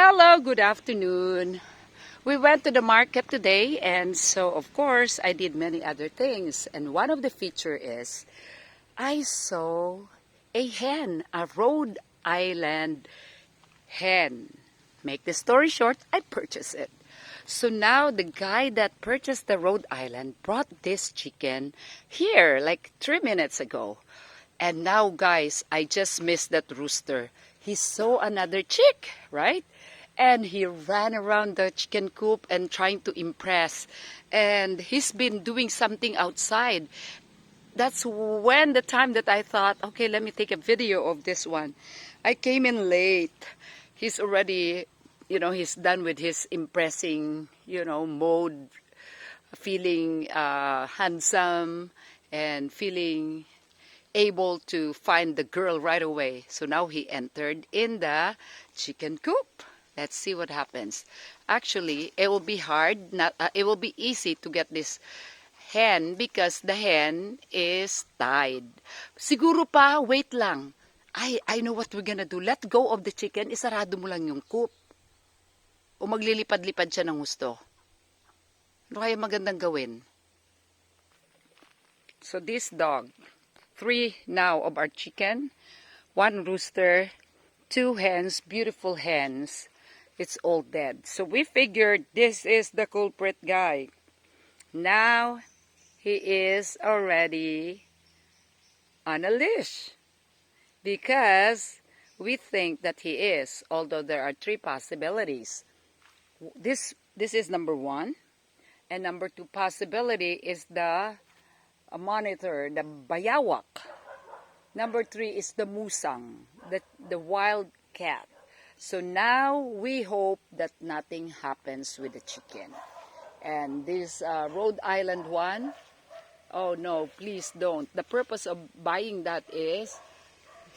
Hello, good afternoon. We went to the market today, and so of course I did many other things. And one of the feature is I saw a hen, a Rhode Island hen. Make the story short, I purchased it. So now the guy that purchased the Rhode Island brought this chicken here like 3 minutes ago. And now guys, I just missed that rooster. He saw another chick, right? And he ran around the chicken coop and trying to impress. And he's been doing something outside. That's when the time that I thought, okay, let me take a video of this one. I came in late. He's already, he's done with his impressing, mode, feeling handsome and feeling able to find the girl right away. So now he entered in the chicken coop. Let's see what happens. Actually, it will be hard. It will be easy to get this hen because the hen is tied. Siguro pa, wait lang. I know what we're gonna do. Let go of the chicken. Isarado mo lang yung coop. O maglilipad-lipad siya ng gusto. Ano kaya magandang gawin? So this dog, 3 now of our chicken, 1 rooster, 2 hens, beautiful hens. It's all dead. So we figured this is the culprit guy. Now he is already on a leash because we think that he is, although there are 3 possibilities. This is number 1, and number 2 possibility is the monitor, the bayawak. Number 3 is the musang, the wild cat. So now we hope that nothing happens with the chicken. And this Rhode Island one, oh no, please don't. The purpose of buying that is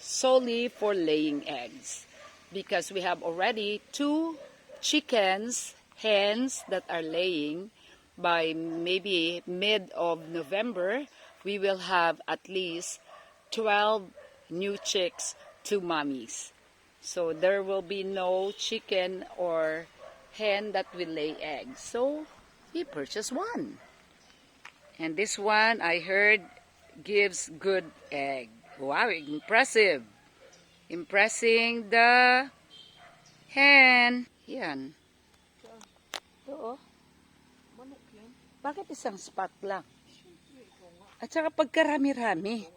solely for laying eggs. Because we have already 2 chickens, hens that are laying. By maybe mid of November, we will have at least 12 new chicks, 2 mummies. So there will be no chicken or hen that will lay eggs. So he purchased 1. And this one, I heard, gives good egg. Wow, impressive. Impressing the hen. Yan. Oo. Bakit isang spot lang? At saka pagkarami-rami,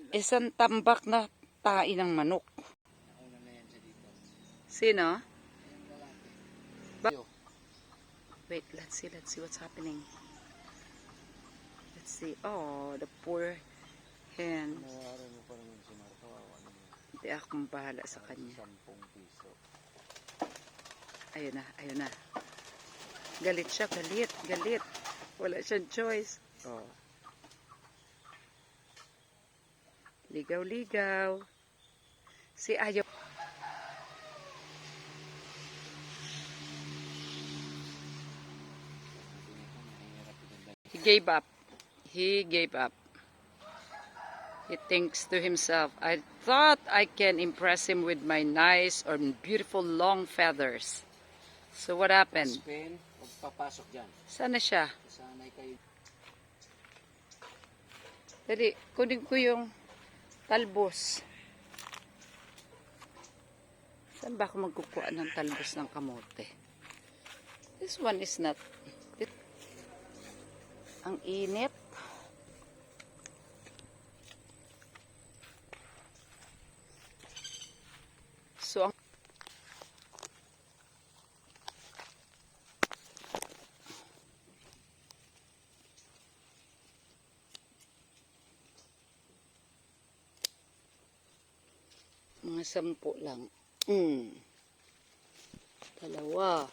isang tambak na tae ng manok. Sino? Wait, let's see what's happening. Let's see. Oh, the poor hen. Hindi akong bahala sa kanya. Ayun na. Galit siya, galit. Wala siyang choice. Oh. Ligaw. Si ayaw. He gave up. He thinks to himself, I thought I can impress him with my nice or beautiful long feathers. So what happened? Papasok dyan. Sana siya? Sanay kayo. Dali, kunin ko yung talbos. Saan ba ako magkukuha ng talbos ng kamote? This one is not. Ang init. So, mga 10 lang. 2. 3. 4.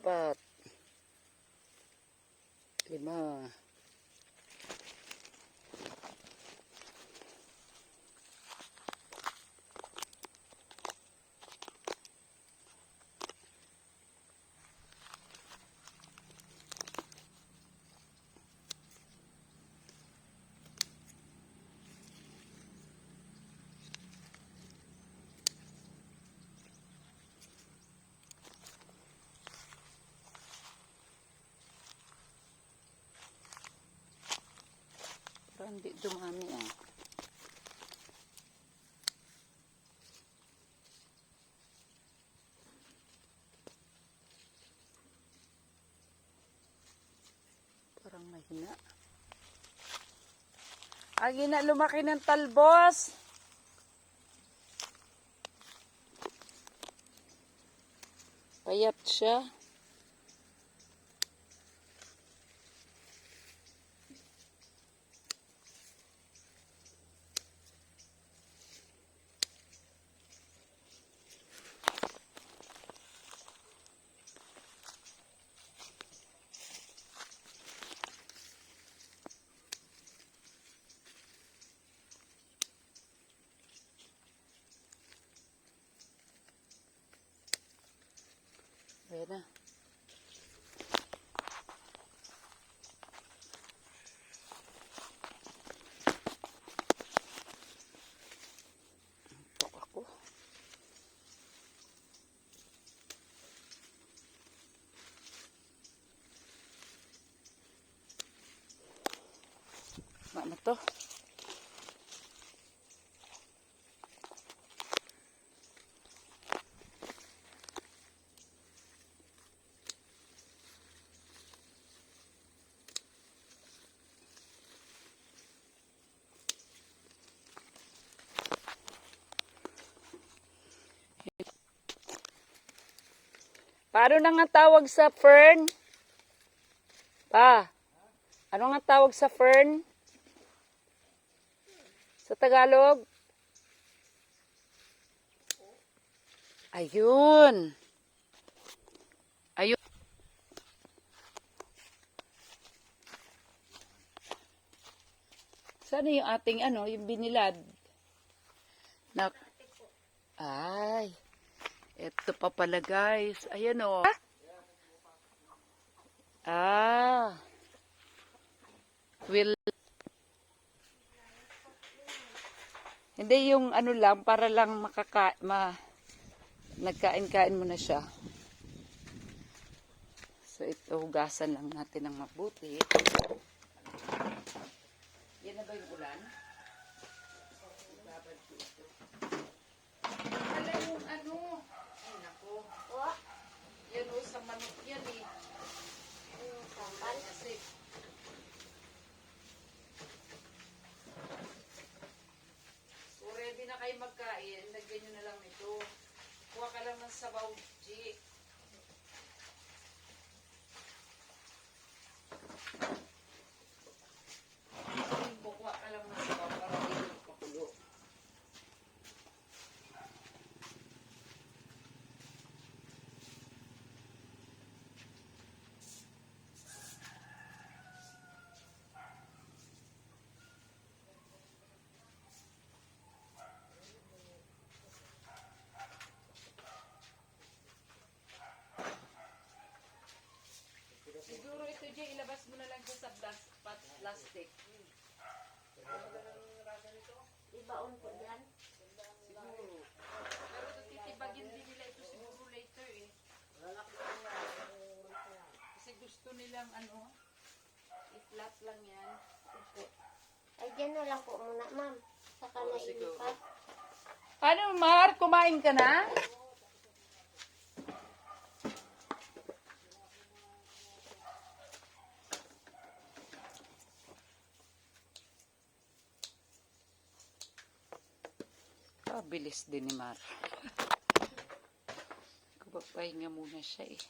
5. Hindi dumami ah. Parang mahina. Agi na lumaki ng talbos. Payat siya. Ayan na. Tok ako. Ano to? Paano na nga tawag sa fern? Pa, ano nga tawag sa fern? Sa Tagalog? Ayun. Ayun. Sana yung ating yung binilad? Na, ay. Ito pa pala guys. Ayan o. Ah. Hindi yung lang para lang nagkain-kain mo na siya. So ito hugasan lang natin ng mabuti. Yan na ba yung ulan? Wala yung ay nako. Yan o sa manok yan eh. Kasi kung ready na kayo magkain, lagyan nyo na lang ito. Kuha ka lang ng sabaw, G. Kuha ka lang ng sabaw para hindi mapakulo. Siguro ito, Jay, ilabas mo na lang siya sa plastic. Ibaon po yan. Siguro. Pero titibagin din nila ito siguro later eh. Kasi gusto nilang i-flat lang yan. Ay, dyan na lang po muna, ma'am. Saka Oo, na siguro. ilipat. Ano, Mar? Kumain ka na? Bilis din ni Mar. Papahinga muna siya eh.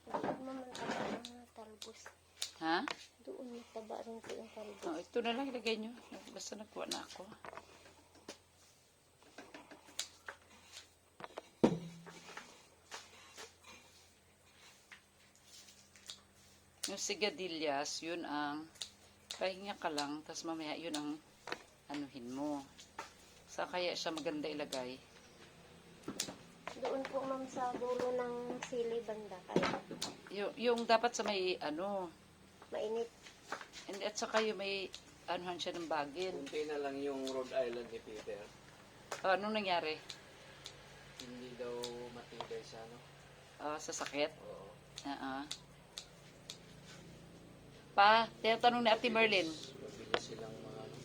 Doon naman taba ng talbos. Ha? Doon may taba rin po yung talbos. Oh, ito na lang ilagay nyo. Basta nagkuha na ako. Yung sigadillas, yun ang pahinga ka lang, tapos mamaya yun ang anuhin mo. Sa kaya siya maganda ilagay. Doon po, ma'am, sa dulo ng sili banda. Kaya Yung dapat sa may mainit. and at saka yung may anuhan siya ng bagin. Kunti na lang yung Rhode Island ni Peter. Anong nangyari? Hindi daw matibay sa ano. Sa sakit? Oo. Pa, tinatanong ni Ate Merlin. Mabilis silang mga ano.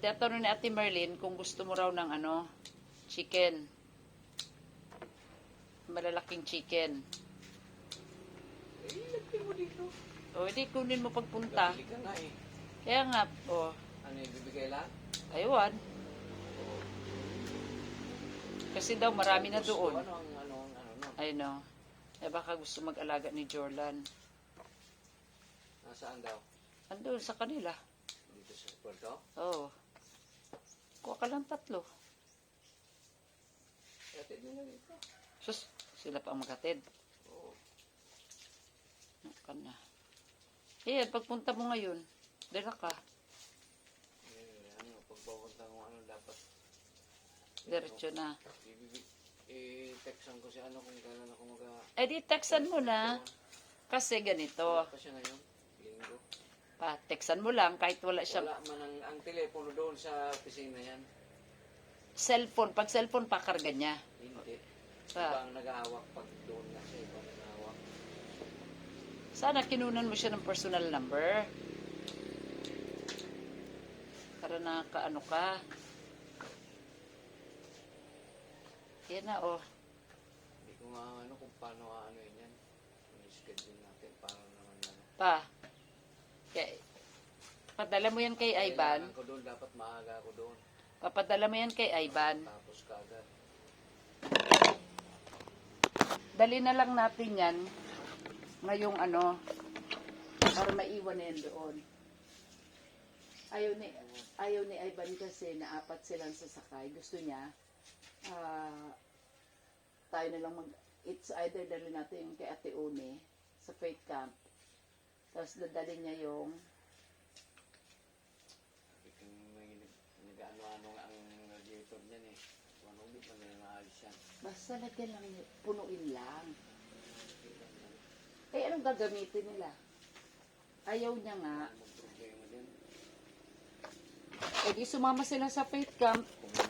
Tinatanong ni Ate Merlin kung gusto mo raw ng chicken. Malalaking chicken. Lagyan mo dito. O, hindi kunin mo pagpunta. Bili ka nga eh. Kaya nga, Ano yung bibigay lahat? aywan. Kasi daw marami na Gusto, doon. ano no? I know. Baka gusto mag-alaga ni Jorlan. Nasaan daw? Andun sa kanila. Dito sa Puerto? Oo. Kuha ka lang 3. Hatid mo na dito. Sus, sila pa ang maghatid. Oo. Ano na. Pagpunta mo ngayon, dala ka. Pagpapunta ko ano dapat. Diretso na. Textan ko si ano kung kailan ako Di textan mo na. Kasi ganito. Wala pa siya ngayon. Linggo. Textan mo lang kahit wala siyang Wala man ang telepono doon sa opisina yan. cellphone. Pag cellphone, pakarga niya. Hindi. Pa. Ibang nag-aawak pag doon na siya. Ibang nag-aawak. Sana kinunan mo siya ng personal number. Para nakaano ka. Yan na, Hindi ko nga ano kung paano ano yan. Kung schedule natin para naman ano. Padala mo yan kay Ivan. Kailangan ko doon. Dapat maaga ako doon. Papadala mo yan kay Ivan. Tapos kagad. Dali na lang natin yan. Ngayong para maiwan na yan doon. Ayaw ni Ivan kasi na 4 silang sasakay. Gusto niya, tayo na lang it's either dali natin yung kay Ate Une sa faith camp. Tapos dadali niya yung May nag-ano-ano ang radiator niyan eh. Kung ano ulit na maayos yan. basta lagyan lang yun, punuin lang. Anong gagamitin nila? Ayaw niya nga. Ang problema din. Di sumama sila sa faith camp. Kung